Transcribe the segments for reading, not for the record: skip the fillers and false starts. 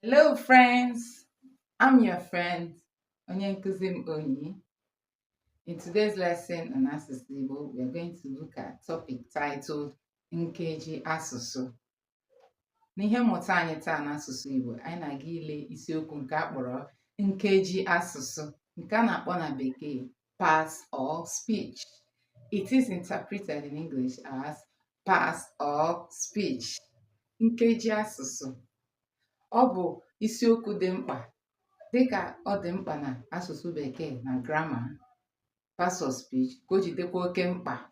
Hello, friends. I'm your friend, Onye Nkuzim Onyi. In today's lesson on Asụsụ Igbo, we are going to look at topic titled Nkeji Asụsụ. N'ihe mmụta anyị taa n'asụsụ Igbo, anyị na-aga ile isiokwu nke a kpọrọ Nkeji Asụsụ, nke a na-akpọ na Bekee parts of speech. It is interpreted in English as parts of speech. Nkeji Asụsụ. Ọ bụ isiokwu dị mkpa dịka ọ dị mkpa na asụsụ Bekee na grammar parts of speech ka o jidekwa oke mkpa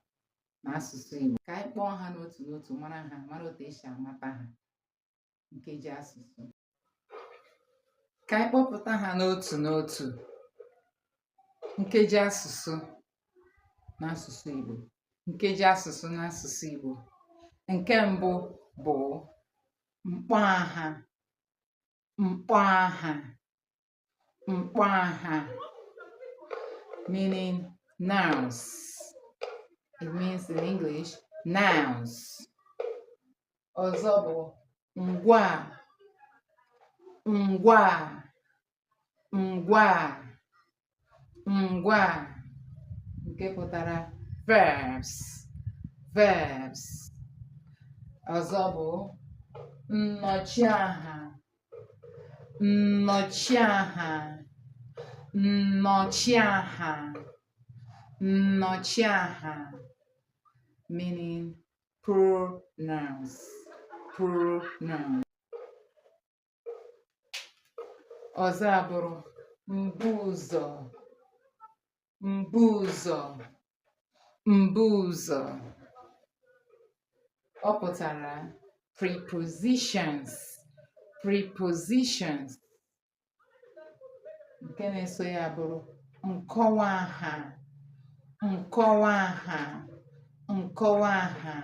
na asụsụ Igbo. Ka anyị kpọọ ha n'otu n'otu, mara otu esi amata ha. Nkeji asụsụ. Ka anyị kpọpụta ha n'otu n'otu. Nkeji asụsụ n'asụsụ Igbo. Nkeji asụsụ n'asụsụ Igbo. Nke mbụ bụ mkpọaha. Mkpọaha. Mkpọaha, meaning nouns. It means in English nouns. Ọzọ bụ ngwa. Ngwa. Ngwa. Ngwa, nke pụtara verbs. Verbs. Ọzọ bụ nnọchiaha. Nnọchiaha. Nnọchiaha. Nnọchiaha, meaning pronouns. Pronouns. Ọzọ abụrụ mbuụzọ. Mbuụzọ. Mbuụzọ. Ọ pụtara prepositions. Prepositions. Nke na-eso ya bụrụ nkọwaaha. Nkọwaaha. Nkọwaaha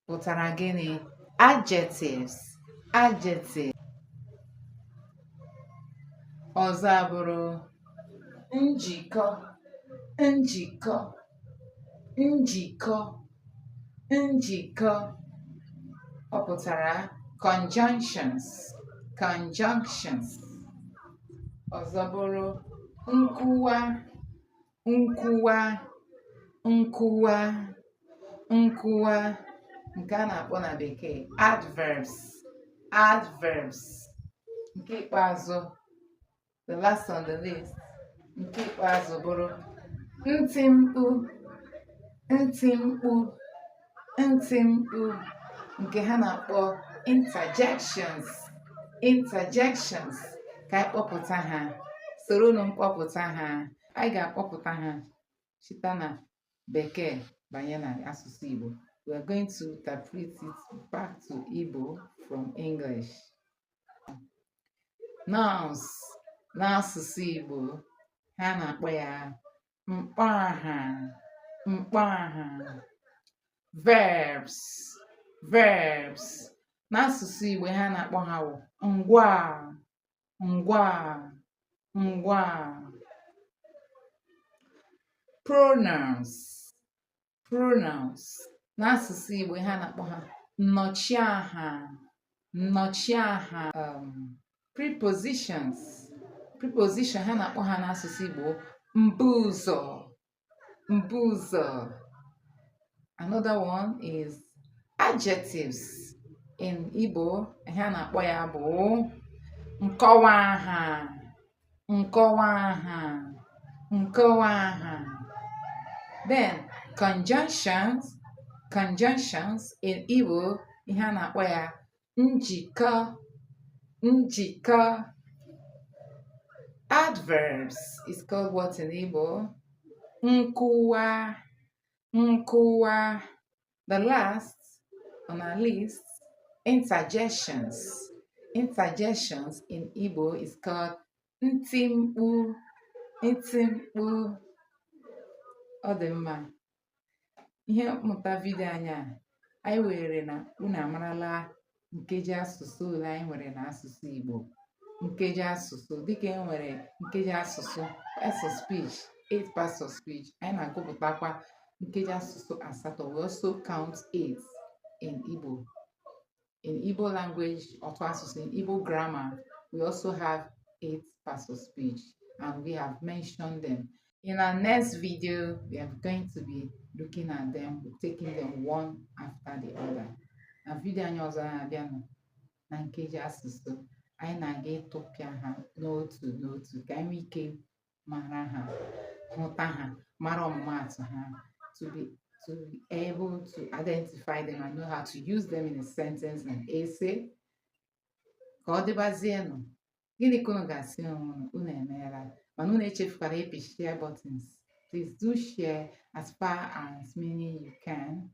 pụtara gịnị? Adjectives. Adjectives. Ọzọ abụrụ njikọ. Njikọ. Njikọ. Njikọ. Ọ pụtara conjunctions. Conjunctions. Ọzọ bụrụ nkwuwa. Nkwuwa. Nkwuwa. Nkwuwa, nke a na-akpọ na Bekee adverbs. Adverbs. Nke ikpeazụ, the last on the list, nke ikpeazụ bụrụ ntị mkpu. Ntị mkpu. Ntị mkpu, nke ha na-akpọ interjections. Interjections. Ka anyị kpọpụta ha. Soro na mkpọpụta ha. Anyị ga-akpọpụta ha site na Bekee banye na asụsụ Igbo. We are going to interpret it back to Igbo from English. Nouns n'asụsụ Igbo, ha na-akpọ ya mkpọaha. Mkpọaha. Verbs. Verbs. N'asụsụ Igbo, ha na-akpọ ha ngwa. Ngwa. Ngwa. Pronouns. Pronouns. N'asụsụ Igbo, ha na-akpọ ha nnọchiaha. Nnọchiaha. Prepositions. Preposition, ha na-akpọ ha n'asụsụ Igbo mbuụzọ. Mbuụzọ. Another one is adjectives. In Igbo, ha na-akpọ ya bụ nkọwaaha. Nkọwaaha. Nkọwaaha. Then conjunctions. Conjunctions in Igbo, ha na-akpọ ya njikọ. Njikọ. Adverbs is called what in Igbo? Nkwuwa. Nkwuwa. The last on our list, interjections. Interjections in Igbo is called ntị mkpu. Ntị mkpu. Ọ dị mma. Ihe mmụta vidio anyị were na unu amarala nkeji asụsụ ole anyị nwere n'asụsụ Igbo. Nkeji asụsụ, dịka e nwere nkeji asụsụ parts of speech, 8 parts of speech, anyị na-agụpụtakwa nkeji asụsụ asatọ. We also count 8 in Igbo. In Igbo language, or in Igbo grammar, we also have 8 parts of speech, and we have mentioned them. In our next video, we are going to be looking at them, taking them one after the other. Na video anyị ọzọ na-abịa na nkeji asụsụ, anyị na-aga ịtụpịa ha n'otu n'otu ka anyị nwee ike mara ha, hụta ha, mara ọmụmatụ ha, to be able to identify them and know how to use them in a sentence and essay. Ka ọ dịbazienụ, gịnị ka unu ga-asị unu emeela, mana unu echefukwara ịpị share buttons. Please do share as far as many you can,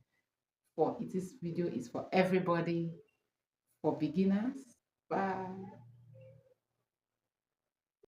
for this video is for everybody, for beginners. Bye.